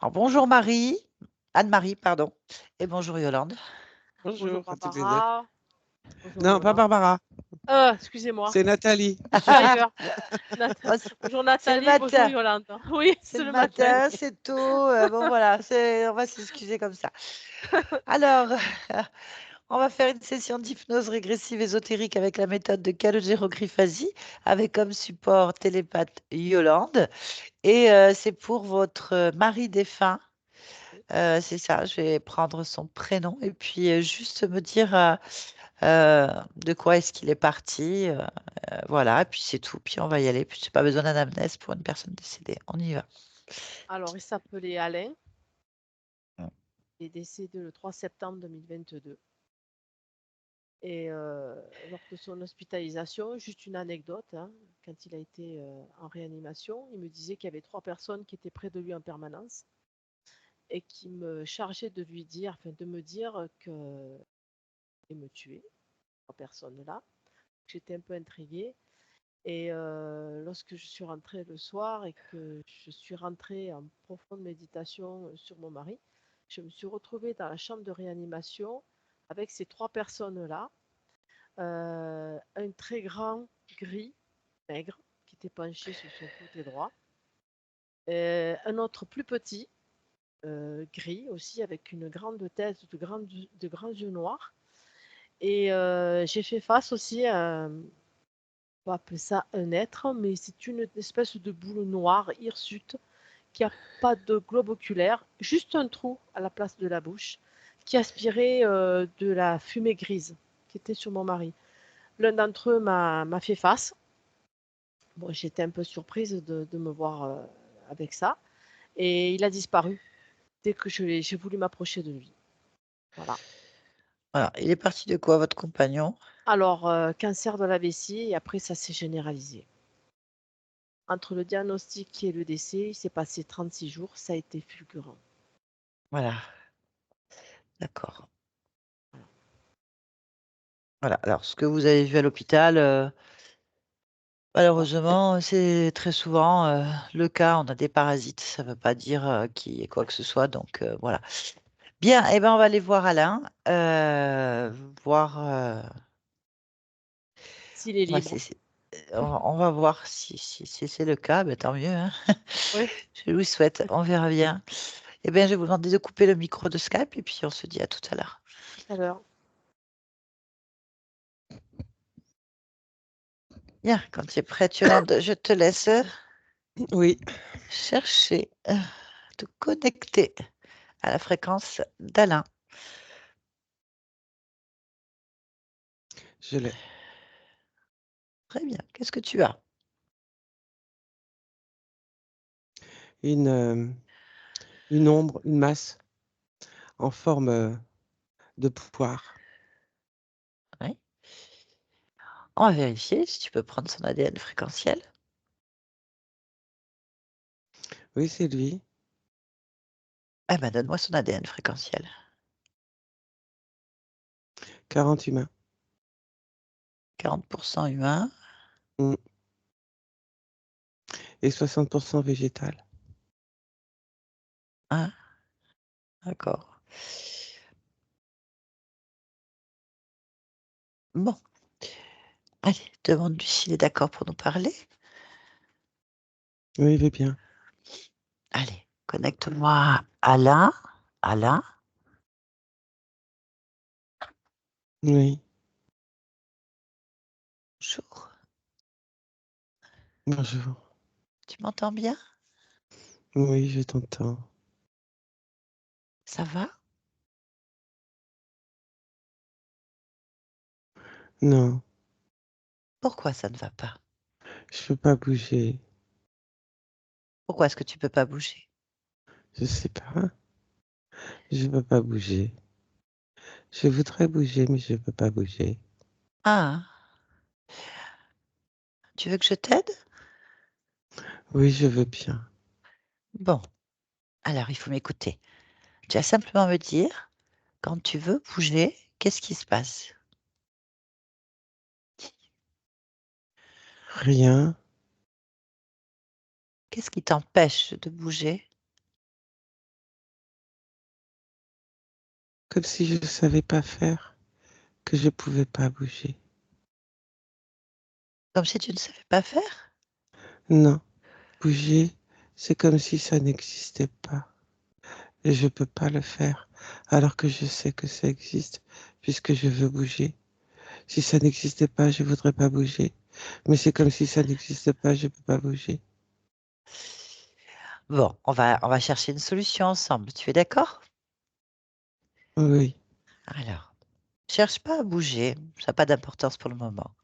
Alors, bonjour Marie, Anne-Marie, pardon, et bonjour Yolande. Bonjour Bonjour à toutes les deux. Barbara. Bonjour Non, pas Yolande. Barbara, Excusez-moi, c'est Nathalie. je suis ailleurs. Oh, Bonjour c'est le Nathalie, bonjour matin, Yolande. Oui, c'est c'est le le matin. matin, c'est tôt, bon voilà, on va s'excuser comme ça. Alors, on va faire une session d'hypnose régressive ésotérique avec la méthode de Calogero-Griffasi, avec comme support télépathe Yolande, et c'est pour votre mari défunt. C'est ça, je vais prendre son prénom et puis juste me dire de quoi est-ce qu'il est parti. Voilà, et puis c'est tout. Puis on va y aller. Puis j'ai pas besoin d'anamnèse pour une personne décédée. On y va. Alors, il s'appelait Alain. Mm. Il est décédé le 3 septembre 2022. Et lors de son hospitalisation, juste une anecdote, hein, quand il a été en réanimation, il me disait qu'il y avait 3 personnes qui étaient près de lui en permanence et qui me chargeaient de lui dire, enfin de me dire que me tuer, 3 personnes-là. J'étais un peu intriguée. Et lorsque je suis rentrée le soir et que je suis rentrée en profonde méditation sur mon mari, je me suis retrouvée dans la chambre de réanimation avec ces 3 personnes-là. Un très grand gris, maigre, qui était penché sur son côté droit. Un autre plus petit, gris aussi, avec une grande tête, de grands yeux noirs. Et j'ai fait face aussi à on va appeler ça un être, mais c'est une espèce de boule noire, hirsute, qui n'a pas de globe oculaire, juste un trou à la place de la bouche, qui aspirait de la fumée grise qui était sur mon mari. L'un d'entre eux m'a fait face. Bon, j'étais un peu surprise de me voir avec ça. Et il a disparu dès que j'ai voulu m'approcher de lui. Voilà. Voilà. Il est parti de quoi, votre compagnon? Alors, cancer de la vessie, et après, ça s'est généralisé. Entre le diagnostic et le décès, il s'est passé 36 jours, ça a été fulgurant. Voilà. D'accord. Voilà. Alors, ce que vous avez vu à l'hôpital, Bon, malheureusement, c'est très souvent le cas. On a des parasites. Ça ne veut pas dire qu'il y ait quoi que ce soit. Donc, voilà. Bien. Eh ben, on va aller voir Alain. Voir. s'il est On va, libre. on va voir si c'est le cas, ben, tant mieux, hein. Oui, Je lui souhaite, on verra bien. Eh bien, je vais vous demander de couper le micro de Skype et puis on se dit à tout à l'heure. tout à l'heure. Bien, quand tu es prête, Yolande, je te laisse Oui, chercher, te connecter à la fréquence d'Alain. je l'ai. Très bien. Qu'est-ce que tu as? Une, euh, une ombre, une masse en forme de poire. Oui. On va vérifier si tu peux prendre son ADN fréquentiel. Oui, c'est lui. Eh ben, donne-moi son ADN fréquentiel. 40 humains. 40% humain. Mm. Et 60% végétal. Hein, d'accord. Bon, allez, demande-lui s'il est d'accord pour nous parler. Oui, il est bien. Allez, connecte-moi à Alain. Alain, Oui, bonjour. bonjour. Tu m'entends bien? Oui, je t'entends. Ça va? Non, Pourquoi ça ne va pas? je peux pas bouger. Pourquoi est-ce que tu peux pas bouger? Je sais pas. Je peux pas bouger. Je voudrais bouger, mais je peux pas bouger. Ah, tu veux que je t'aide? Oui, je veux bien. Bon, alors il faut m'écouter. Tu vas simplement me dire, quand tu veux bouger, qu'est-ce qui se passe? Rien. Qu'est-ce qui t'empêche de bouger? Comme si je ne savais pas faire, que je ne pouvais pas bouger. Comme si tu ne savais pas faire? Non, bouger, c'est comme si ça n'existait pas. Et je ne peux pas le faire, alors que je sais que ça existe, puisque je veux bouger. Si ça n'existait pas, je ne voudrais pas bouger. Mais c'est comme si ça n'existait pas, je ne peux pas bouger. Bon, on va chercher une solution ensemble. Tu es d'accord? Oui, Alors, cherche pas à bouger. Ça n'a pas d'importance pour le moment.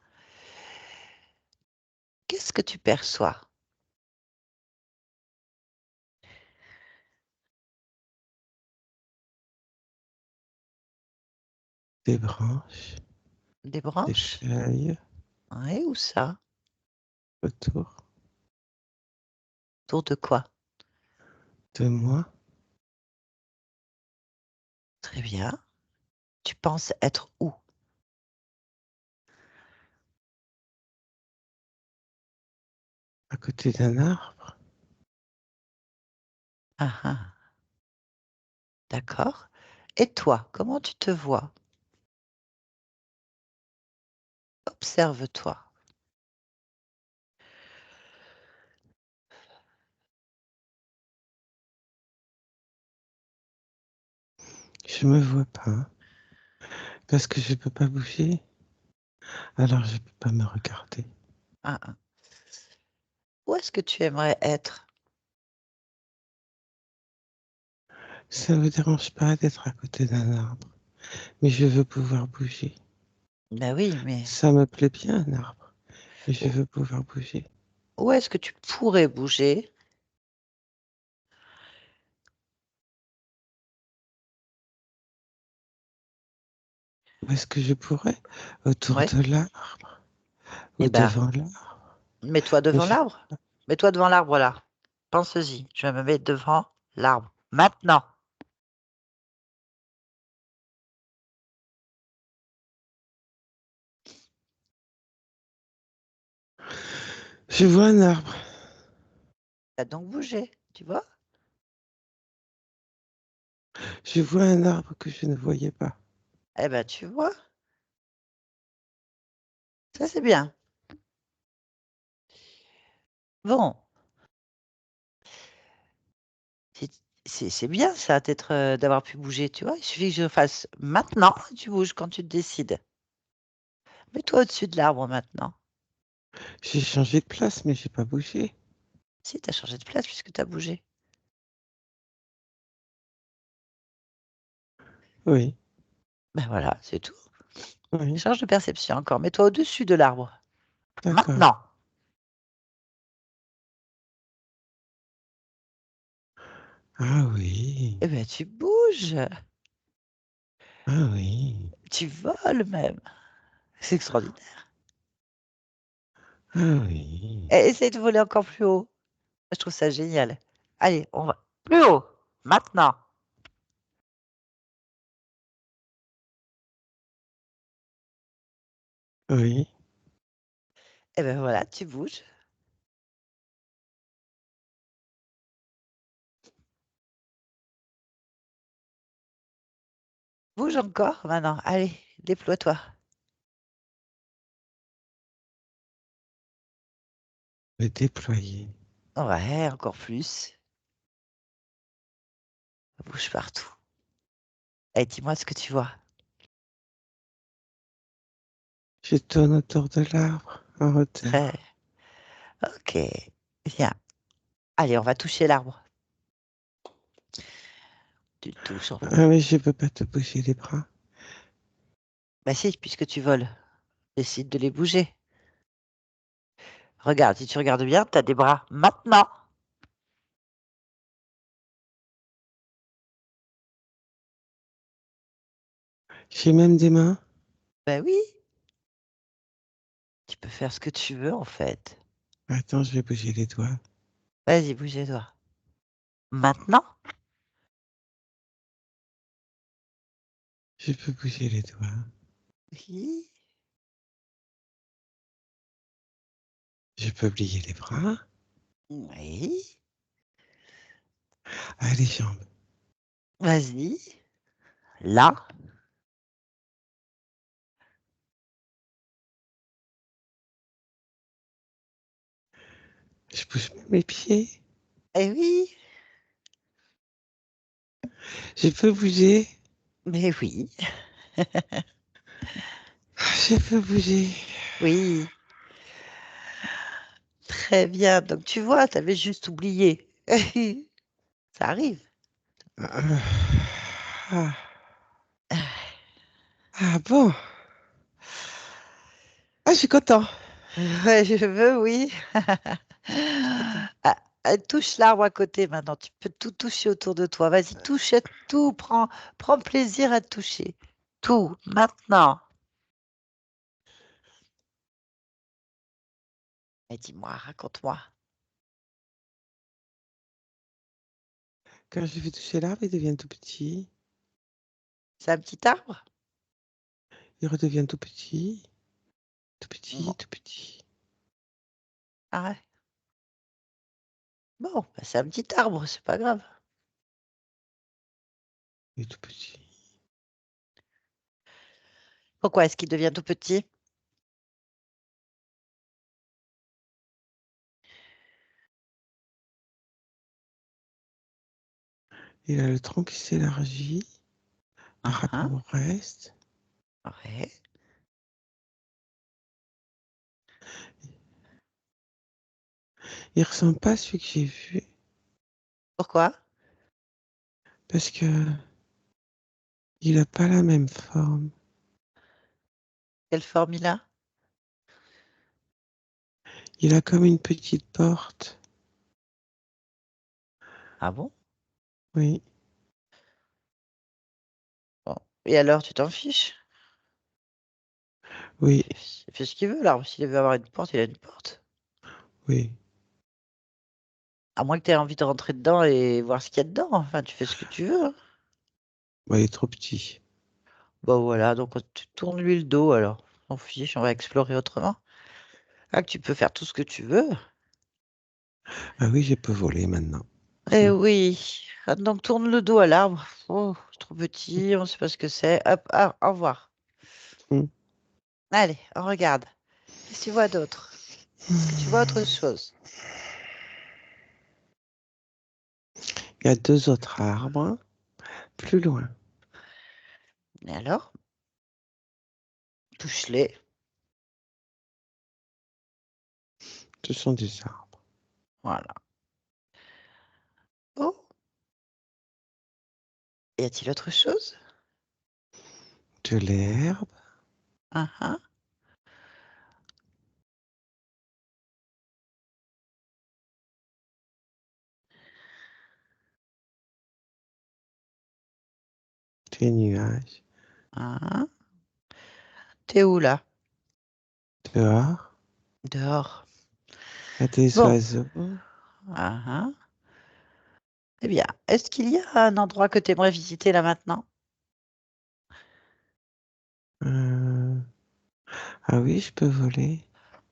Qu'est-ce que tu perçois? des branches, Des des branches? feuilles Oui, où ça? autour Autour de quoi? de moi, Très bien. Tu penses être où? à côté d'un arbre. Ah, ah, d'accord. Et toi, comment tu te vois? Observe-toi. Je me vois pas, parce que je peux pas bouger, alors je peux pas me regarder. Ah, ah. Où est-ce que tu aimerais être? Ça me dérange pas d'être à côté d'un arbre, mais je veux pouvoir bouger. Ben oui, mais Ça me plaît bien un arbre, mais je où veux pouvoir bouger. où est-ce que tu pourrais bouger? Où est-ce que je pourrais? Autour Ouais. de l'arbre Eh ou ben, devant l'arbre. mets-toi Mais devant je, l'arbre. Mets-toi devant l'arbre là. Pense-y. Je vais me mettre devant l'arbre. Maintenant. je vois un arbre. Tu as donc bougé, tu vois? Je vois un arbre que je ne voyais pas. Eh ben, tu vois? Ça, c'est bien. Bon, c'est c'est bien ça d'être, d'avoir pu bouger, tu vois? Il suffit que je fasse maintenant, tu bouges quand tu te décides. Mets-toi au-dessus de l'arbre maintenant. J'ai changé de place, mais j'ai pas bougé. Si, tu as changé de place puisque tu as bougé. Oui, Ben voilà, c'est tout. oui, Change de perception encore. Mets-toi au-dessus de l'arbre. d'accord. Maintenant. Ah oui, Eh ben, tu bouges, ah oui, tu voles même. C'est extraordinaire. ah oui, Et essaye de voler encore plus haut. Je trouve ça génial. Allez, on va plus haut, maintenant. oui, Et ben voilà, tu bouges. Bouge encore maintenant. Allez, déploie-toi. le déployer. Ouais, encore plus. Bouge partout. Et dis-moi ce que tu vois. Je tourne autour de l'arbre en Très. hauteur. Ok. Viens. Allez, on va toucher l'arbre. Tu le touches. Ah oui, je peux pas te bouger les bras. Bah si, puisque tu voles. Décide de les bouger. Regarde, si tu regardes bien, tu as des bras maintenant. J'ai même des mains. Ben oui, tu peux faire ce que tu veux en fait. Attends, je vais bouger les doigts. Vas-y, bouge les doigts. Maintenant? Je peux bouger les doigts. Oui. Je peux plier les bras. Oui. Ah, les jambes. Vas-y. là. Je bouge pas mes pieds. Eh oui, Je peux bouger. mais oui, Je peux bouger. oui. Très bien. Donc tu vois, tu avais juste oublié. Ça arrive. Ah, ah bon. Ah, je suis content. Ouais, je veux, oui. Content. Touche l'arbre à côté maintenant. Tu peux tout toucher autour de toi. Vas-y, touche à tout. Prends plaisir à toucher. Tout, maintenant. Et dis-moi, raconte-moi. Quand je vais toucher l'arbre, il devient tout petit. C'est un petit arbre? Il redevient tout petit. Tout Bon, petit, tout petit. ah ouais. Bon, bah, c'est un petit arbre, c'est pas grave. Il est tout petit. Pourquoi est-ce qu'il devient tout petit? Il a le tronc qui s'élargit par Ah, rapport ah, au reste. ouais. Il ressemble pas à celui que j'ai vu Pourquoi? parce que il a pas la même forme. Quelle forme il a? Il a comme une petite porte. Ah bon? Oui, Bon. Et alors, tu t'en fiches? oui, Il fait ce qu'il veut, l'arbre. S'il veut avoir une porte, il a une porte. oui. À moins que tu aies envie de rentrer dedans et voir ce qu'il y a dedans. Enfin, tu fais ce que tu veux, hein. Bah, il est trop petit. Bon, voilà, donc tu tournes lui le dos alors. On fiche, on va explorer autrement. Ah, que tu peux faire tout ce que tu veux. Ah oui, je peux voler maintenant. Eh oui. Ah, donc tourne le dos à l'arbre. Oh, c'est trop petit, on ne sait pas ce que c'est. Hop, ah, au revoir. Hmm. Allez, on regarde. Qu'est-ce que tu vois d'autre? Est-ce que tu vois autre chose? Il y a deux autres arbres plus loin. Et alors? Touche-les. Ce sont des arbres. Voilà. Oh, y a-t-il autre chose? De l'herbe, Ah, ah. des nuages. Ah, ah. T'es où là? Dehors, Dehors. il y a des Bon. oiseaux. Ah, ah. Eh bien, est-ce qu'il y a un endroit que tu aimerais visiter là maintenant? Euh, Ah oui, je peux voler.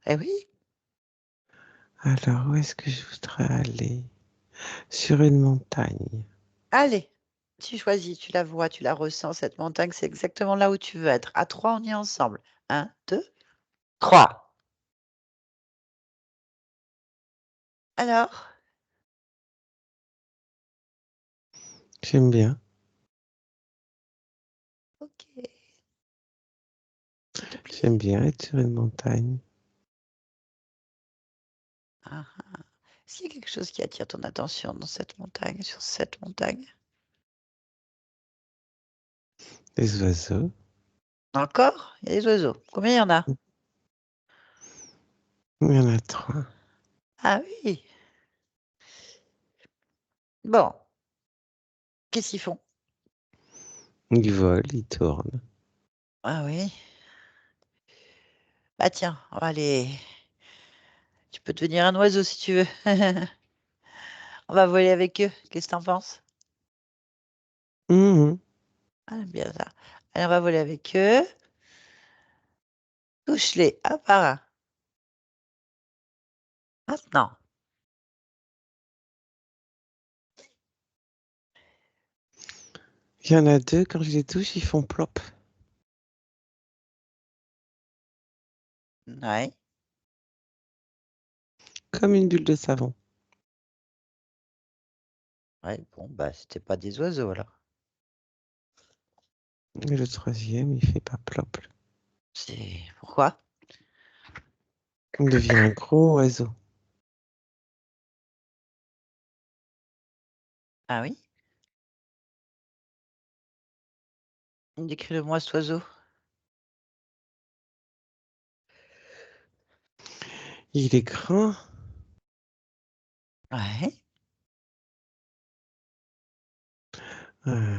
Eh oui, Alors, où est-ce que je voudrais aller? Sur une montagne. allez. Tu choisis, tu la vois, tu la ressens, cette montagne, c'est exactement là où tu veux être. À trois, on y est ensemble. Un, deux, trois. Alors? J'aime bien. Ok. Ça te J'aime plaît? bien être sur une montagne. Ah, ah. Est-ce qu'il y a quelque chose qui attire ton attention dans cette montagne, sur cette montagne? Les oiseaux. Encore? Il y a des oiseaux. Combien il y en a? Il y en a trois. Ah oui. Bon, qu'est-ce qu'ils font? Ils volent, ils tournent. Ah oui. Bah tiens, on va aller. Tu peux devenir un oiseau si tu veux. On va voler avec eux. Qu'est-ce que t'en penses? Mhm. Ah, j'aime bien ça. Allez, on va voler avec eux. Touche-les, un par un. Maintenant. Il y en a deux, quand je les touche, ils font plop. Ouais. Comme une bulle de savon. Ouais, bon, bah, c'était pas des oiseaux, alors. Et le troisième, il fait pas plop. C'est... Pourquoi? Il devient un gros oiseau. Ah oui? Décris-le-moi, cet oiseau. Il est grand. Ouais. euh,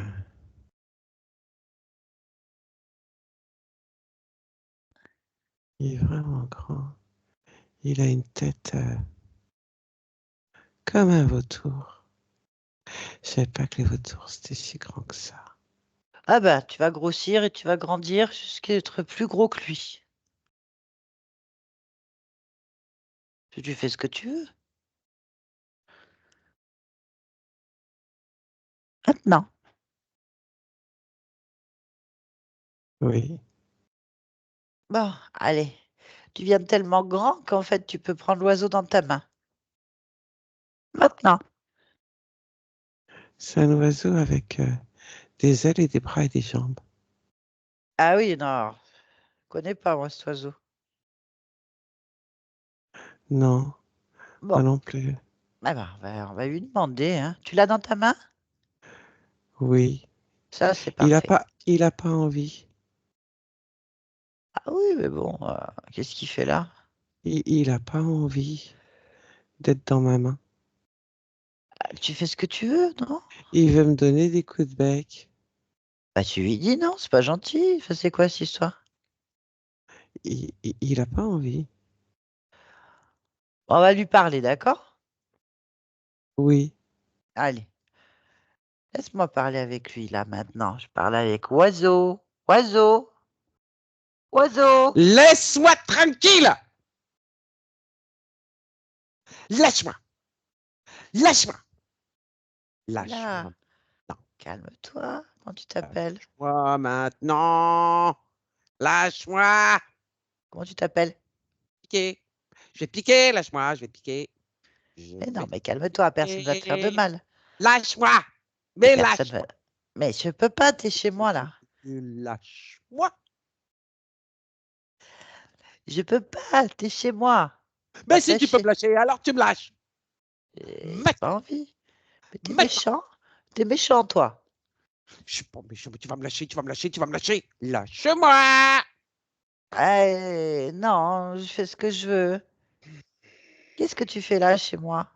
il est vraiment grand. Il a une tête comme un vautour. Je savais pas que les vautours, c'était si grand que ça. Ah bah, tu vas grossir et tu vas grandir jusqu'à être plus gros que lui. Tu fais ce que tu veux. Maintenant. Oui. Bon, allez. Tu viens tellement grand qu'en fait, tu peux prendre l'oiseau dans ta main. Maintenant. C'est un oiseau avec des ailes et des bras et des jambes. Ah oui, non. Je connais pas, moi, cet oiseau. Non, Bon, moi non plus. ah bah, on va lui demander, hein. Tu l'as dans ta main? Oui. Ça, c'est parfait. Il a pas envie. Ah oui, mais bon, qu'est-ce qu'il fait là? Il a pas envie d'être dans ma main. Ah, tu fais ce que tu veux, non? Il veut me donner des coups de bec. Bah, tu lui dis non, c'est pas gentil. Enfin, c'est quoi cette histoire? Il a pas envie. On va lui parler, d'accord? Oui. Allez, laisse-moi parler avec lui, là, maintenant. Je parle avec Oiseau. Oiseau! Oiseau! Laisse-moi tranquille! Lâche-moi! Lâche-moi! Là, Lâche-moi! Non, calme-toi. Comment tu t'appelles? lâche-moi maintenant! Lâche-moi! Comment tu t'appelles? Piquer! Je vais te piquer, lâche-moi, je vais te piquer. Je Mais non, vais mais te calme-toi, personne ne va te faire de piquer. mal. Lâche-moi! Mais Mais personne va... lâche-moi! Mais je peux pas, t'es chez moi, là. Lâche-moi! Je peux pas, t'es chez moi. Va Mais te si tu peux me lâcher. lâcher, alors tu me lâches. J'ai Maintenant, pas envie. Mais t'es maintenant. méchant. T'es méchant, toi. Je suis pas méchant, mais tu vas me lâcher, tu vas me lâcher, tu vas me lâcher. Lâche-moi! Non, je fais ce que je veux. Qu'est-ce que tu fais là chez moi?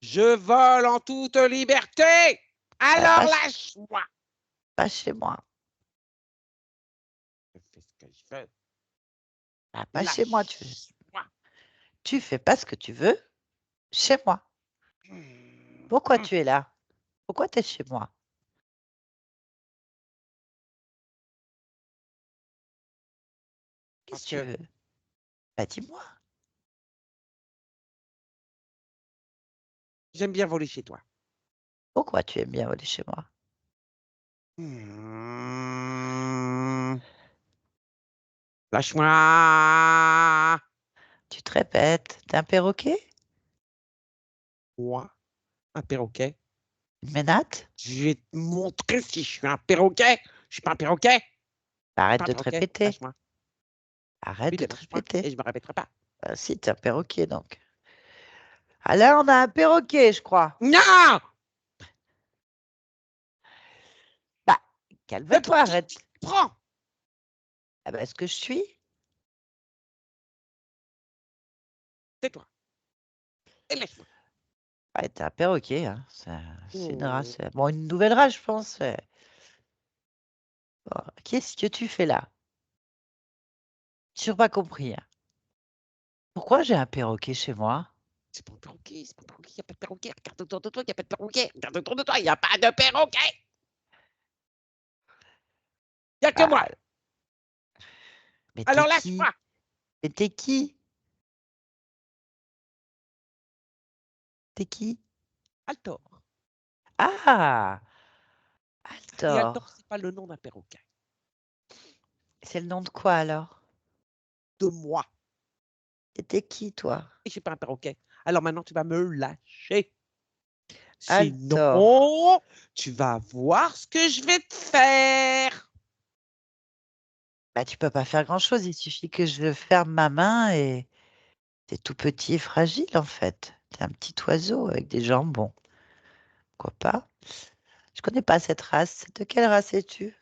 Je vole en toute liberté. Alors Pas, lâche-moi. pas chez moi. Je fais ce que je veux. Pas chez moi. Tu, Lâche-moi. tu fais pas ce que tu veux chez moi. Pourquoi tu es là? Pourquoi tu es chez moi? Qu'est-ce Parce que tu que veux? Bah dis-moi. j'aime bien voler chez toi. Pourquoi tu aimes bien voler chez moi? Lâche-moi. Tu te répètes. T'es un perroquet? Moi, un perroquet. Une ménate? Je vais te montrer si je suis un perroquet. Je suis pas un perroquet. Je suis pas Arrête un de te perroquet. répéter. Lâche-moi. Arrête Oui, de ben te lâche-moi. répéter. Et je me répéterai pas. Ah, si, t'es un perroquet donc. Ah là, on a un perroquet, je crois. Non! Bah, Mais pour calme-toi, qui tu arrête. te prends? Ah bah, est-ce que je suis? Tais-toi. Et lâche-moi. Ouais, t'es un perroquet, hein. C'est une Oh. race. Bon, une nouvelle race, je pense. Bon, qu'est-ce que tu fais là? J'ai pas compris, hein. Pourquoi j'ai un perroquet chez moi? C'est pas un perroquet, c'est pas un perroquet, il n'y a pas de perroquet. Regarde autour de toi, il n'y a pas de perroquet. Regarde autour de toi, il n'y a pas de perroquet. Il n'y a que moi. Bah, mais t'es Alors qui? lâche-moi. Mais t'es qui? T'es qui? Altor. Ah! Et Alors, alors, c'est pas le nom d'un perroquet. c'est le nom de quoi alors? De moi. Et t'es qui toi? Et je suis pas un perroquet. Alors maintenant, tu vas me lâcher. Alors, Sinon, tu vas voir ce que je vais te faire. bah, tu peux pas faire grand-chose, il suffit que je ferme ma main et t'es tout petit et fragile en fait. T'es un petit oiseau avec des jambons. Pourquoi pas? Je connais pas cette race. De quelle race es-tu?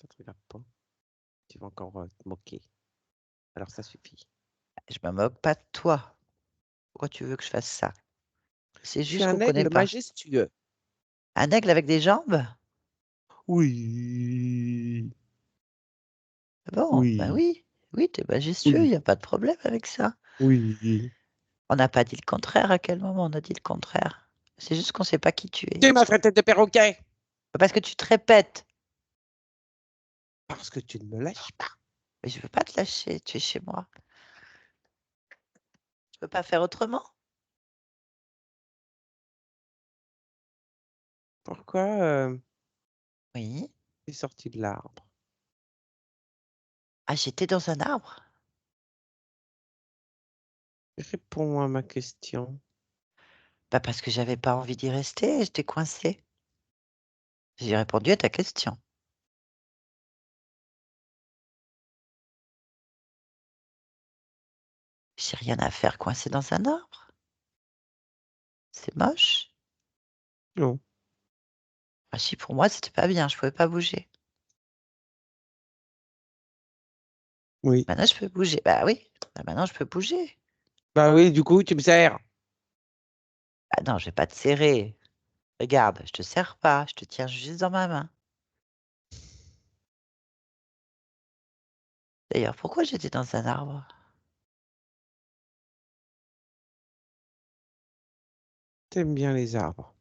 Ça te regarde pas. Tu vas encore te moquer. Alors ça suffit. Je me moque pas de toi. Pourquoi tu veux que je fasse ça? C'est Je suis juste qu'on un connaît aigle pas. majestueux. Un aigle avec des jambes? Oui. Bon, ben Oui. oui. Oui, t'es majestueux, il Oui. n'y a pas de problème avec ça. Oui. On n'a pas dit le contraire. À quel moment on a dit le contraire? C'est juste qu'on ne sait pas qui tu es. Tu m'as traité de perroquet. Parce que tu te répètes. Parce que tu ne me lâches pas. Mais je veux pas te lâcher, tu es chez moi. Je peux pas faire autrement. Pourquoi Oui. tu es sorti de l'arbre? Ah, j'étais dans un arbre. Réponds à ma question. Pas parce que j'avais pas envie d'y rester, j'étais coincée. J'ai répondu à ta question. J'ai rien à faire coincée dans un arbre. C'est moche. Non. Ah, si, pour moi, c'était pas bien, je pouvais pas bouger. Oui. Maintenant, je peux bouger. Bah oui, bah, maintenant, je peux bouger. Bah oui, du coup, tu me sers. Ah non, je vais pas te serrer. Regarde, je te serre pas, je te tiens juste dans ma main. D'ailleurs, pourquoi j'étais dans un arbre? T'aimes bien les arbres.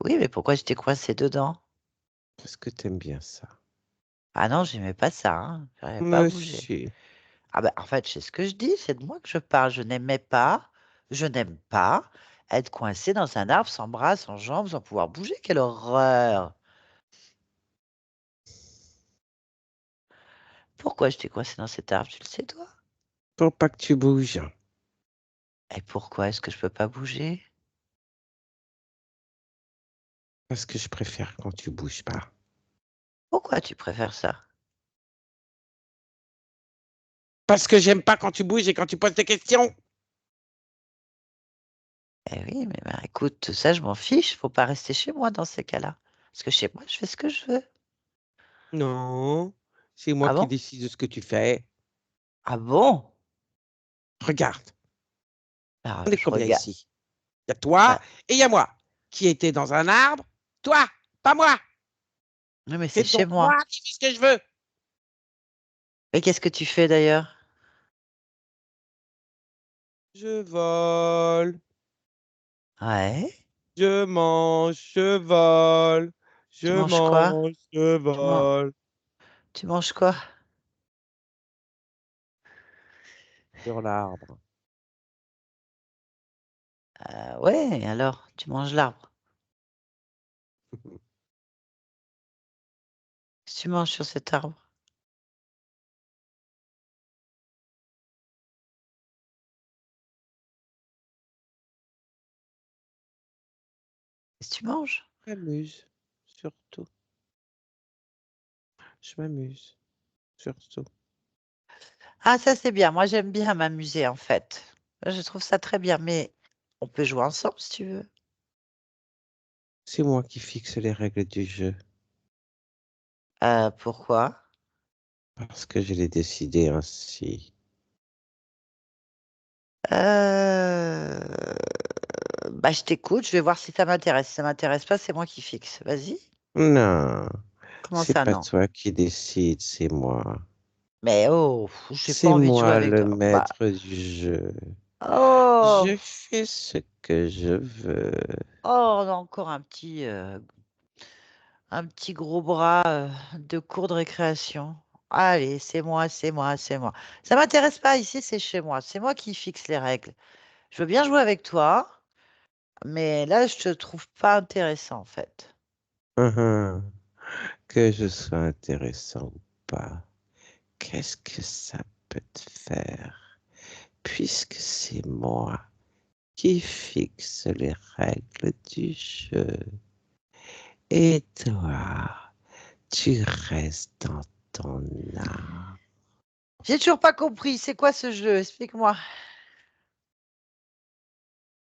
Oui, mais pourquoi j'étais coincée dedans? Parce que t'aimes bien ça. Ah non, j'aimais pas ça, hein. J'arrivais pas à bouger. Monsieur. Ah bah, en fait, c'est ce que je dis, c'est de moi que je parle. Je n'aime pas être coincée dans un arbre sans bras, sans jambes, sans pouvoir bouger. Quelle horreur! Pourquoi j'étais coincée dans cet arbre, tu le sais, toi? Pour pas que tu bouges. Et pourquoi est-ce que je peux pas bouger? Parce que je préfère quand tu bouges pas. Pourquoi tu préfères ça? Parce que j'aime pas quand tu bouges et quand tu poses des questions. Eh oui, mais bah, écoute, ça, je m'en fiche. Faut pas rester chez moi dans ces cas-là. Parce que chez moi, je fais ce que je veux. Non. C'est moi Ah qui bon? décide de ce que tu fais. Ah bon? Regarde. Alors, On est je combien regarde. ici? Il y a toi Bah, et il y a moi. Qui était dans un arbre? Toi, pas moi. oui, mais c'est C'est chez donc moi moi. qui fais ce que je veux. Et qu'est-ce que tu fais d'ailleurs? Je vole, Ouais. je mange, je vole, Tu je manges quoi? mange, je Tu, man- vole. tu manges quoi? Sur l'arbre. Ouais, alors, tu manges l'arbre. Qu'est-ce que tu manges sur cet arbre? Qu'est-ce que tu manges? Je m'amuse, surtout. Je m'amuse, surtout. Ah, ça c'est bien. Moi, j'aime bien m'amuser en fait. Je trouve ça très bien, mais on peut jouer ensemble si tu veux. C'est moi qui fixe les règles du jeu. Pourquoi? Parce que je l'ai décidé ainsi. Euh, Bah, je t'écoute. Je vais voir si ça m'intéresse. Si ça m'intéresse pas, c'est moi qui fixe. Vas-y. Non, Comment c'est ça, pas non? toi qui décides, c'est moi. Mais oh, j'ai pas C'est envie de jouer moi avec le toi. Bah, maître du jeu. oh, Je fais ce que je veux. oh, on a encore un petit gros bras de cours de récréation. Allez, c'est moi, c'est moi, c'est moi. Ça m'intéresse pas ici, c'est chez moi. C'est moi qui fixe les règles. Je veux bien jouer avec toi, mais là, je te trouve pas intéressant, en fait. Uhum. Que je sois intéressant ou pas, qu'est-ce que ça peut te faire, puisque c'est moi qui fixe les règles du jeu. Et toi, tu restes dans ton art. J'ai toujours pas compris. C'est quoi ce jeu? Explique-moi.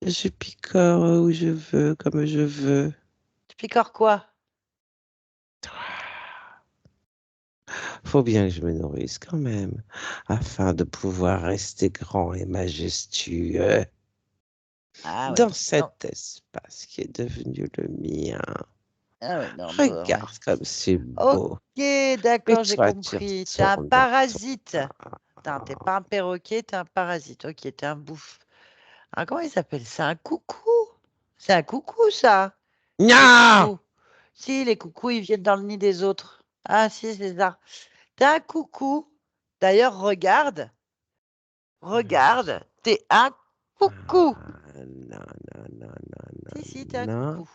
Je picore où je veux, comme je veux. Tu picores quoi? Faut bien que je me nourrisse quand même, afin de pouvoir rester grand et majestueux Ah oui. dans Non. cet espace qui est devenu le mien. Ah oui, non. Bon, ouais. Regarde comme c'est beau. Ok, Mais d'accord, j'ai toi, tu compris. T'es un retournes dans ton parasite. Non, t'es art. pas un perroquet, t'es un parasite. Ok, t'es un bouffe. Ah, comment il s'appelle ça? Un coucou? C'est un coucou, ça. Les Non! coucous. Si, les coucous, ils viennent dans le nid des autres. Ah, si, c'est ça. T'es un coucou. D'ailleurs, regarde. Regarde. T'es un coucou. Non, non, non, non, Si, non, t'es un non. coucou.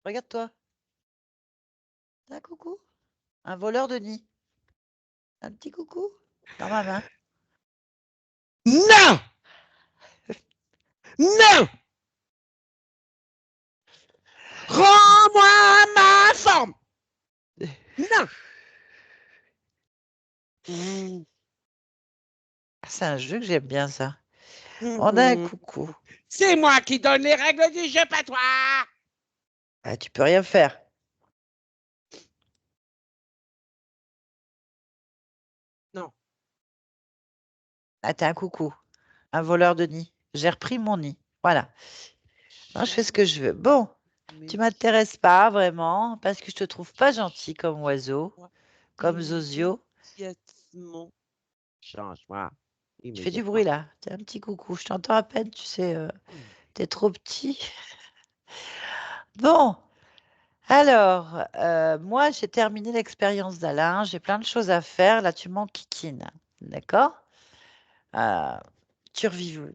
Regarde-toi. T'es un coucou. Un voleur de nid. Un petit coucou. Dans ma main. Non! Non! Rends-moi ma forme! Non! C'est un jeu que j'aime bien, ça. On a un coucou. C'est moi qui donne les règles du jeu, pas toi! Ah, tu peux rien faire. Non. Ah, t'es un coucou. Un voleur de nid. J'ai repris mon nid. Voilà. Non, je fais ce que je veux. Bon, tu Jamais m'intéresses pas vraiment parce que je te trouve pas gentil comme oiseau, change-moi comme Zozio. immédiatement. Change-moi Tu fais du bruit immédiatement. là. T'es un petit coucou. Je t'entends à peine, tu sais. T'es trop petit. Bon, alors, moi, j'ai terminé l'expérience d'Alain. J'ai plein de choses à faire. Là, tu m'enquiquines. D'accord? Euh, tu revives.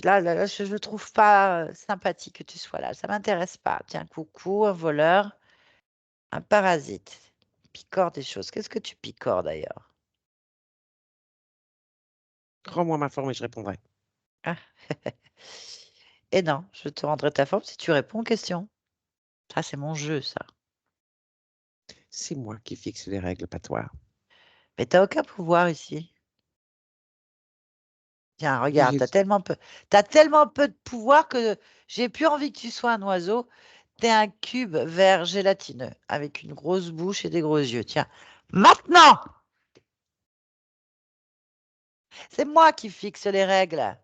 Là, je ne trouve pas sympathique que tu sois là. Ça m'intéresse pas. Tiens, coucou, un voleur, un parasite. Picore des choses. Qu'est-ce que tu picores d'ailleurs? Rends-moi ma forme et je répondrai. Ah. Et non, je te rendrai ta forme si tu réponds aux questions. Ça, c'est mon jeu, ça. C'est moi qui fixe les règles, pas toi. Mais t'as aucun pouvoir ici. Tiens, regarde, J'ai t'as tellement peu de pouvoir que j'ai plus envie que tu sois un oiseau. T'es un cube vert gélatineux avec une grosse bouche et des gros yeux. Tiens, maintenant, c'est moi qui fixe les règles.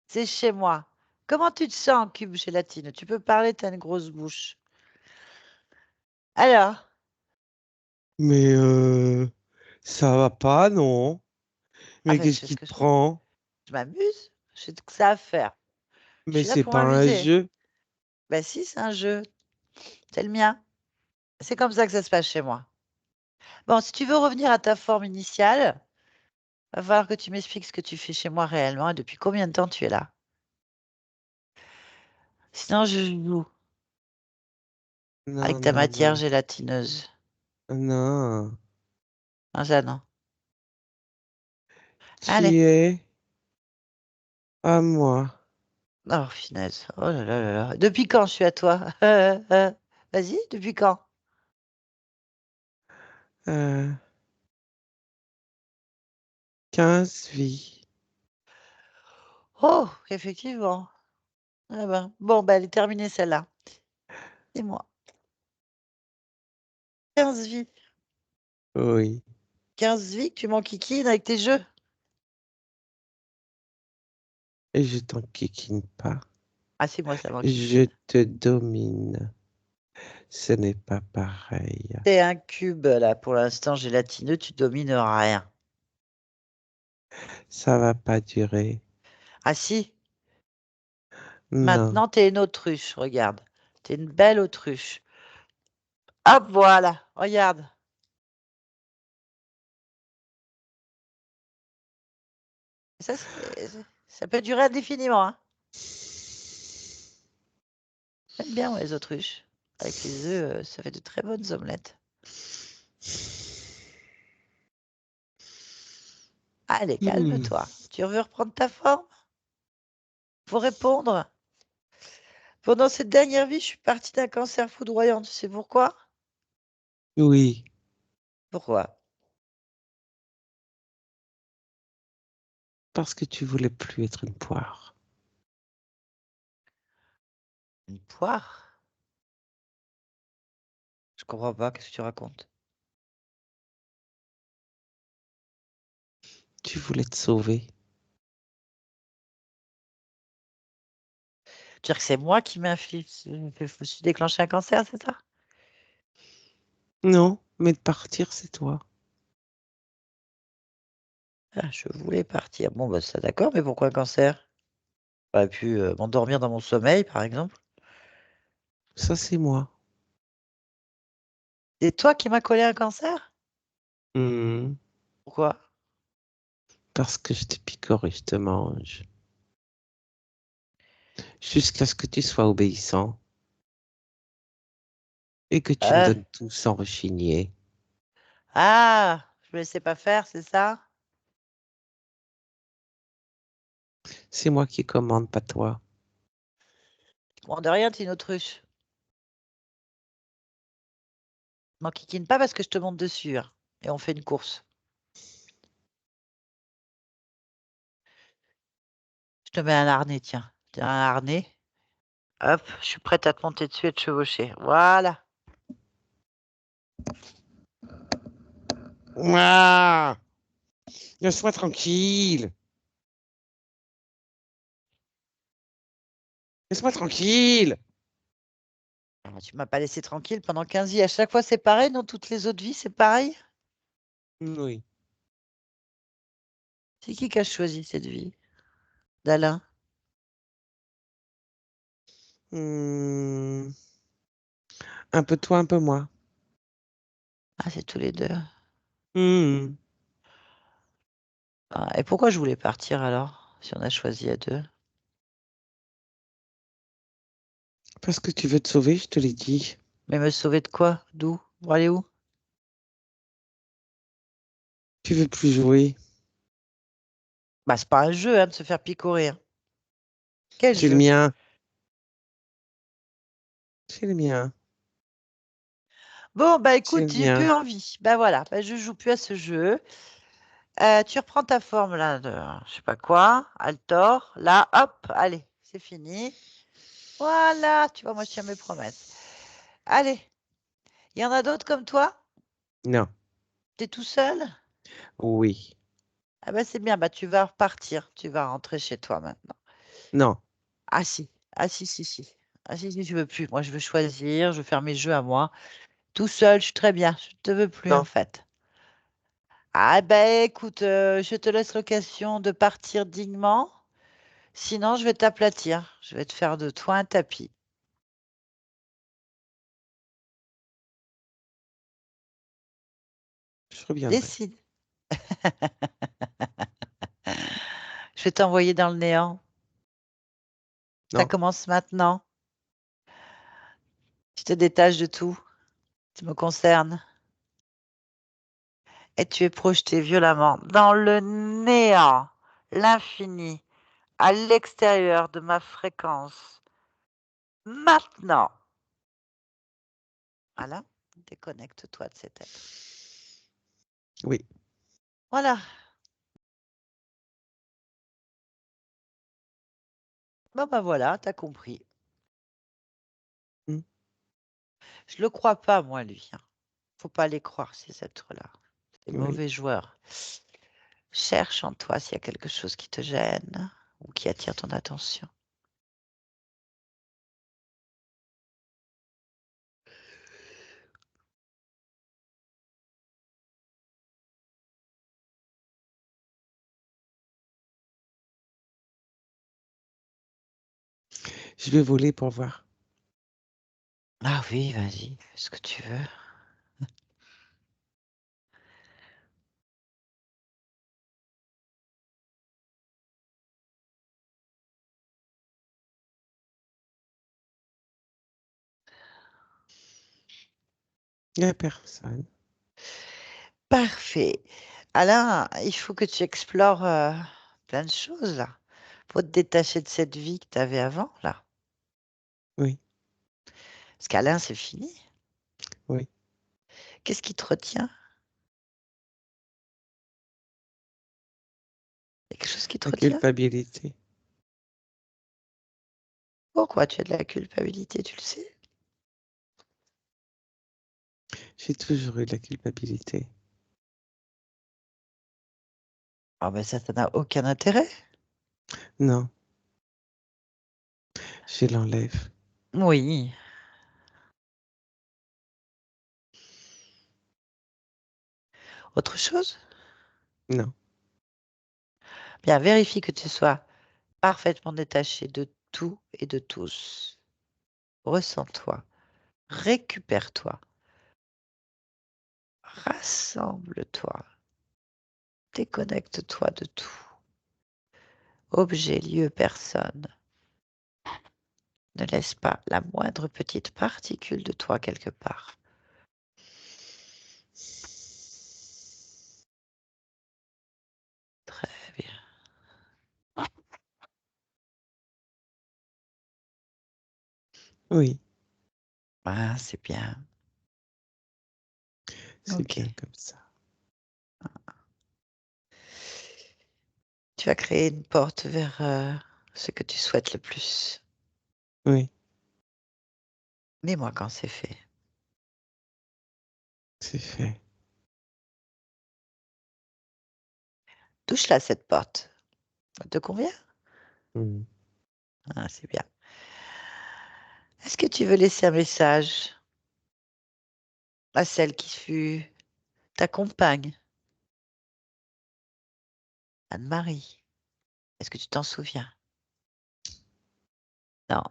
C'est chez moi. Comment tu te sens, cube gélatineux? Tu peux parler, t'as une grosse bouche. Alors, Mais ça va pas, non? ah Mais ben, je qu'est-ce fais ce qui que te je veux. prend? Je m'amuse. J'ai tout que ça à faire. Je Mais suis là c'est pour pas un m'amuser. jeu. Ben si, c'est un jeu. C'est le mien. C'est comme ça que ça se passe chez moi. Bon, si tu veux revenir à ta forme initiale, va falloir que tu m'expliques ce que tu fais chez moi réellement et depuis combien de temps tu es là. Sinon, je joue avec Non, ta non, matière non. gélatineuse. Non. Un Jeannon. Tu Allez. es à moi. Oh, finesse. Oh là là là là. Depuis quand je suis à toi? Vas-y, depuis quand? Euh, 15 vies. Oh, effectivement. Ah ben. Bon, ben, elle est terminée celle-là. C'est moi. 15 vies. Oui. 15 vies que tu m'enquiquines avec tes jeux. Et je t'enquiquine pas. Ah, c'est moi, ça Je m'enquiquine. te domine. Ce n'est pas pareil. T'es un cube, là, pour l'instant, gélatineux, tu domines rien. Ça va pas durer. Ah si, Non. maintenant, t'es une autruche, regarde. T'es une belle autruche. Hop, voilà, regarde. Ça peut durer indéfiniment. Hein. J'aime bien les autruches. Avec les œufs, ça fait de très bonnes omelettes. Allez, calme-toi. Tu veux reprendre ta forme? Faut répondre. Pendant cette dernière vie, je suis partie d'un cancer foudroyant. Tu sais pourquoi? Oui, Pourquoi? parce que tu voulais plus être une poire. Une poire? Je comprends pas. Qu'est-ce que tu racontes? Tu voulais te sauver. Tu veux dire que c'est moi qui je me suis déclenché un cancer, c'est ça? Non, mais de partir, c'est toi. Ah, je voulais partir. Bon, bah ça d'accord, mais pourquoi un cancer? J'aurais pu m'endormir dans mon sommeil, par exemple. Ça, c'est moi. C'est toi qui m'as collé un cancer? Hmm, Pourquoi? parce que je te picore et je te mange. Jusqu'à ce que tu sois obéissant et que tu me Ah, donnes tout sans rechigner. ah, je me laissais pas faire, c'est ça? C'est moi qui commande, pas toi. Bon, de rien, t'es une autruche. M'enquiquine pas parce que je te monte dessus. Hein. Et on fait une course. Je te mets un harnais, tiens. Tiens, un harnais. Hop, je suis prête à te monter dessus et te chevaucher. Voilà. Ah, laisse-moi tranquille. Laisse-moi tranquille. Ah, tu m'as pas laissé tranquille pendant 15 vies. À chaque fois, c'est pareil. Dans toutes les autres vies, c'est pareil. Oui. C'est qui a choisi cette vie? D'Alain. Hmm, un peu toi, un peu moi. Ah, c'est tous les deux. Hmm, Ah, et pourquoi je voulais partir alors, si on a choisi à deux? parce que tu veux te sauver, je te l'ai dit. Mais me sauver de quoi? D'où? Pour aller où? Tu veux plus jouer. Bah, c'est pas un jeu, hein, de se faire picorer. Hein. Quel C'est le jeu? mien. C'est le mien. Bon, bah C'est écoute, le j'ai mien. plus envie. Bah voilà, bah, je joue plus à ce jeu. Tu reprends ta forme là de je sais pas quoi, Altor. Là, hop, allez, c'est fini. Voilà, tu vois, moi je tiens mes promesses. Allez, il y en a d'autres comme toi? Non. T'es tout seul? Oui. Ah bah c'est bien, bah tu vas repartir, tu vas rentrer chez toi maintenant. Non. Ah si, ah si, si, si. Ah si, si, je veux plus. Moi je veux choisir, je veux faire mes jeux à moi. Tout seul, je suis très bien. Je te veux plus en Non. fait. Ah ben écoute, je te laisse l'occasion de partir dignement. Sinon, je vais t'aplatir. Je vais te faire de toi un tapis. Je reviendrai. Décide. Je vais t'envoyer dans le néant. Ça Non. commence maintenant. Tu te détaches de tout. Tu me concernes. Et tu es projeté violemment dans le néant, l'infini, à l'extérieur de ma fréquence. Maintenant. Voilà. Déconnecte-toi de cet être. Oui. Voilà. Bon ben voilà, t'as compris. Hmm. Je le crois pas, moi, lui. Hein. Faut pas les croire, ces êtres-là. Des Oui. mauvais joueurs. Cherche en toi s'il y a quelque chose qui te gêne ou qui attire ton attention. Je vais voler pour voir. Ah oui, vas-y, fais ce que tu veux. Il n'y a personne. Parfait. Alain, il faut que tu explores plein de choses là. Faut te détacher de cette vie que tu avais avant là. Oui, Parce qu'Alain, c'est fini. oui. Qu'est-ce qui te retient? Il y a quelque chose qui te La retient? culpabilité. Pourquoi tu as de la culpabilité, tu le sais? J'ai toujours eu de la culpabilité. Ah ben ça n'a aucun intérêt. Non, je l'enlève. Oui. Autre chose? Non, Bien, vérifie que tu sois parfaitement détaché de tout et de tous. Ressens-toi, récupère-toi, rassemble-toi, déconnecte-toi de tout. Objet, lieu, personne. Ne laisse pas la moindre petite particule de toi quelque part. Très bien. oui, Ah, c'est bien. c'est Ok. bien comme ça. Tu vas créer une porte vers ce que tu souhaites le plus. Oui, Dis-moi quand c'est fait. c'est fait. Touche-la, cette porte. Ça te convient? Mm. Ah, c'est bien. Est-ce que tu veux laisser un message à celle qui fut ta compagne, Anne-Marie? Est-ce que tu t'en souviens? Non.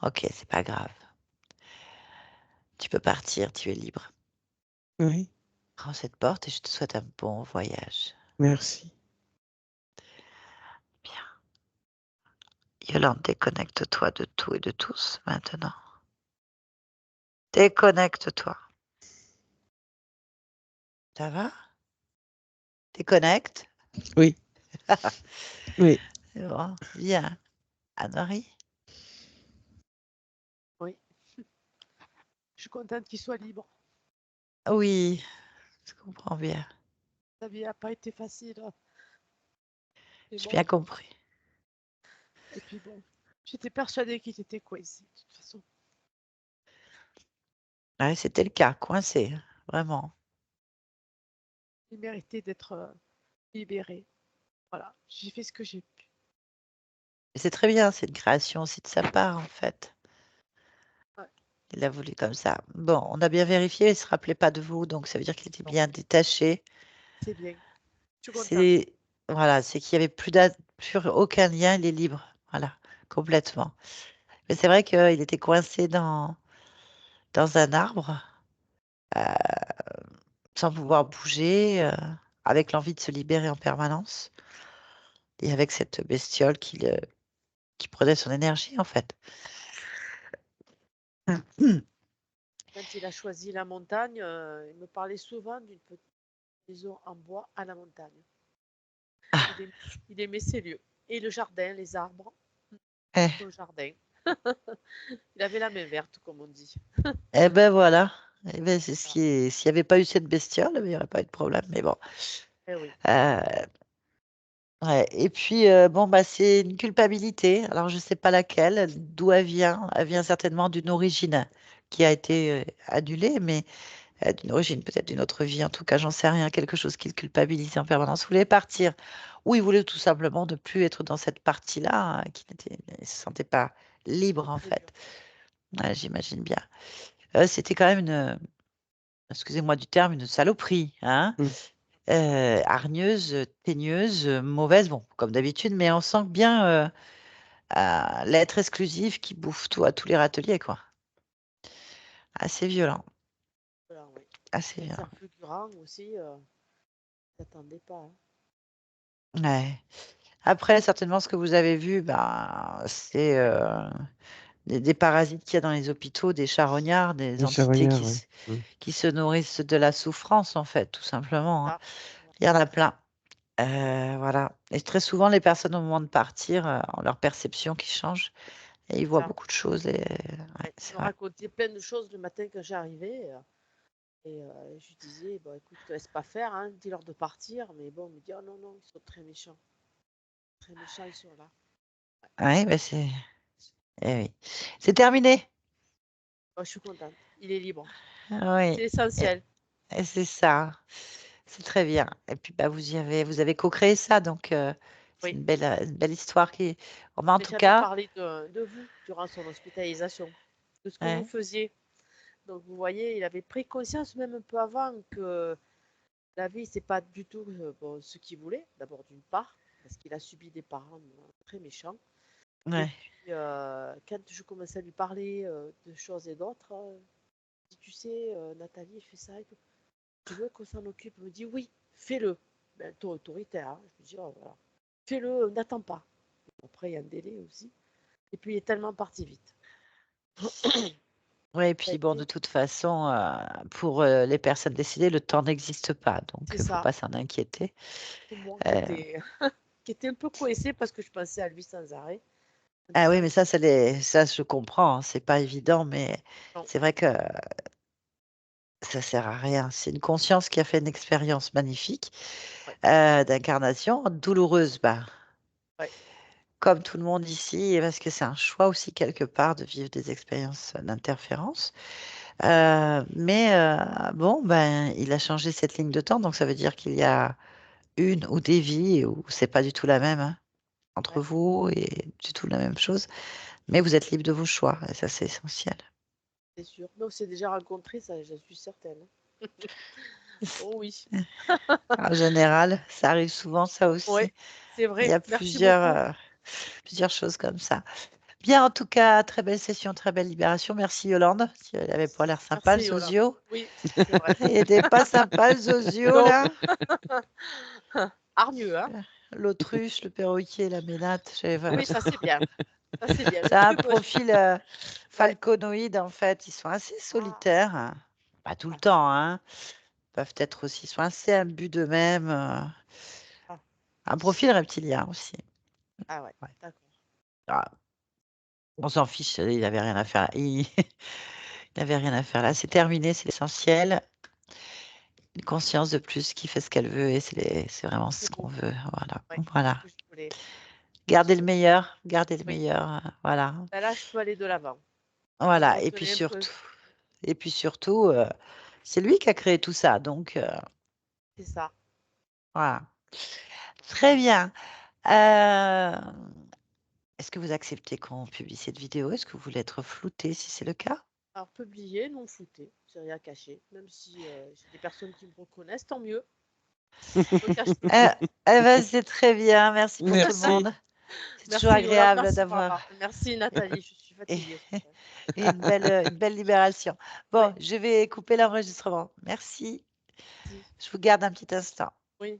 Ok, c'est pas grave. Tu peux partir, tu es libre. Oui, Prends cette porte et je te souhaite un bon voyage. merci. Bien. Yolande, déconnecte-toi de tout et de tous maintenant. Déconnecte-toi. Ça va? Déconnecte. Oui, oui, C'est bon. Bien. Anne-Marie? Oui, je suis contente qu'il soit libre. Oui, je comprends bien. Sa vie n'a pas été facile. Mais J'ai bon, bien compris. et puis bon, j'étais persuadée qu'il était coincé, de toute façon. Ouais, c'était le cas, coincé, hein, vraiment. Il méritait d'être libéré. Voilà, j'ai fait ce que j'ai pu. Et c'est très bien, c'est une création aussi de sa part, en fait. Ouais, Il a voulu comme ça. Bon, on a bien vérifié, il ne se rappelait pas de vous, donc ça veut dire qu'il était non, bien détaché. c'est bien. Je suis contente. C'est voilà, c'est qu'il n'y avait plus aucun lien, il est libre. Voilà, complètement. Mais c'est vrai qu'il était coincé dans un arbre, euh, sans pouvoir bouger, avec l'envie de se libérer en permanence, et avec cette bestiole qui prenait son énergie, en fait. Quand il a choisi la montagne, il me parlait souvent d'une petite maison en bois à la montagne. Il, aim- il aimait ces lieux. Et le jardin, les arbres, Eh, son jardin. Il avait la main verte, comme on dit. eh ben voilà. Eh ben, c'est ce Voilà. qui est. S'il n'y avait pas eu cette bestiole, il n'y aurait pas eu de problème. Mais bon. Eh oui, Euh, ouais. Et puis, bon, bah, c'est une culpabilité. Alors, je ne sais pas laquelle, d'où elle vient. Elle vient certainement d'une origine qui a été annulée, mais d'une origine, peut-être d'une autre vie. En tout cas, j'en sais rien. Quelque chose qui le culpabilisait en permanence. Il voulait partir. Ou il voulait tout simplement ne plus être dans cette partie-là, hein, ne se sentait pas libre, en très dur. fait. Ouais, j'imagine bien. C'était quand même excusez-moi du terme, une saloperie, hein. mm, Hargneuse, teigneuse, mauvaise, bon, comme d'habitude, mais on sent bien l'être exclusif qui bouffe tout à tous les râteliers, quoi. Assez violent, Voilà, oui. assez Cancer violent. fulgurant aussi, t'attendais pas. Hein. Ouais. Après, certainement, ce que vous avez vu, ben, c'est des parasites qu'il y a dans les hôpitaux, des charognards, des Les entités charognards, ouais. qui se nourrissent de la souffrance, en fait, tout simplement, hein. Ça. Il y en a plein. Voilà. Et très souvent, les personnes, au moment de partir, ont leur perception qui change et ils voient Ça. beaucoup de choses. Et, Il c'est me vrai. racontait plein de choses le matin quand j'arrivais. Et je lui disais, bon, écoute, te laisse pas faire, hein, dis-leur de partir. Mais bon, il me dit, oh non, non, ils sont très méchants. Très méchants, ils sont là. Oui, mais c'est. Eh oui. C'est terminé. Oh, je suis contente. Il est libre. Oui. C'est essentiel. Et c'est ça. C'est très bien. Et puis, bah, vous avez co-créé ça, donc c'est Oui. une belle histoire qui. Bon, bah, en Mais tout j'avais cas, parlé de vous durant son hospitalisation, de ce que vous ouais, faisiez. Donc, vous voyez, il avait pris conscience même un peu avant que la vie, c'est pas du tout bon, ce qu'il voulait, d'abord d'une part, parce qu'il a subi des parents très méchants. Et ouais. puis, quand je commençais à lui parler de choses et d'autres, dit, tu sais, Nathalie, je fais ça et tout. Tu veux qu'on s'en occupe? Elle me dit, oui, fais-le. Ben, toi, autoritaire, hein. Je me dis, oh, voilà. Fais-le, n'attends pas. Après, il y a un délai aussi. Et puis, il est tellement parti vite. Oui, et Ça a puis bon, de été- toute façon, pour les personnes décédées, le temps n'existe pas, donc C'est il ne faut ça. pas s'en inquiéter. C'est moi Euh, qui était un peu coincée parce que je pensais à lui sans arrêt. En ah oui, disant, mais ça, je comprends, hein, c'est pas évident, mais non, c'est vrai que ça sert à rien. C'est une conscience qui a fait une expérience magnifique ouais, d'incarnation, douloureuse, bah, ouais, comme tout le monde ici, parce que c'est un choix aussi quelque part de vivre des expériences d'interférence. Mais bon, ben, il a changé cette ligne de temps, donc ça veut dire qu'il y a une ou des vies où c'est pas du tout la même, hein, entre ouais, vous et du tout la même chose. Mais vous êtes libre de vos choix, et ça c'est essentiel. c'est sûr. Mais on s'est déjà rencontrés, ça, j'en suis certaine. Oh oui. En général, ça arrive souvent, ça Ouais, aussi. c'est Il y vrai. a Merci beaucoup. plusieurs choses comme ça. Bien, en tout cas, très belle session, très belle libération. Merci Yolande. Il avait pas l'air sympa, le Merci, Yolande. Zozio. Oui, c'est vrai. Il était pas sympa, le Zozio, Non. là. Hargneux, hein? L'autruche, le perroquet, la ménate. Oui, ça c'est bien. Ça c'est bien. Le C'est un truc, profil ouais. falconoïde, en fait. Ils sont assez Ah, solitaires, hein. Pas tout le ah, temps, hein. Ils peuvent être aussi, ils sont assez imbus d'eux-mêmes. ah, Un profil reptilien aussi. ah ouais, Ouais. d'accord. Ah, on s'en fiche, il n'avait rien à faire. Il n'avait rien à faire là. C'est terminé, c'est l'essentiel. Une conscience de plus qui fait ce qu'elle veut et c'est vraiment ce C'est qu'on beau. veut. Voilà. Ouais, c'est ce Voilà. que je voulais. Gardez le meilleur. Gardez le Oui. meilleur. Voilà. Ben là, je peux aller de l'avant. Je Voilà. retenais un peu. Et puis surtout, c'est lui qui a créé tout ça. Donc, C'est ça. voilà. Très bien. Euh, Est-ce que vous acceptez qu'on publie cette vidéo? Est-ce que vous voulez être flouté si c'est le cas? Alors, publier, non flouté, c'est rien caché. Même si j'ai des personnes qui me reconnaissent, tant mieux. Je me cache pas. Euh, eh ben, c'est très bien. Merci pour tout le Merci. monde. C'est toujours Merci Yolande, agréable merci d'avoir Barbara. Merci Nathalie, je suis fatiguée ce matin. une belle libération. Ouais, Bon, je vais couper l'enregistrement. Merci. merci. Je vous garde un petit instant. Oui.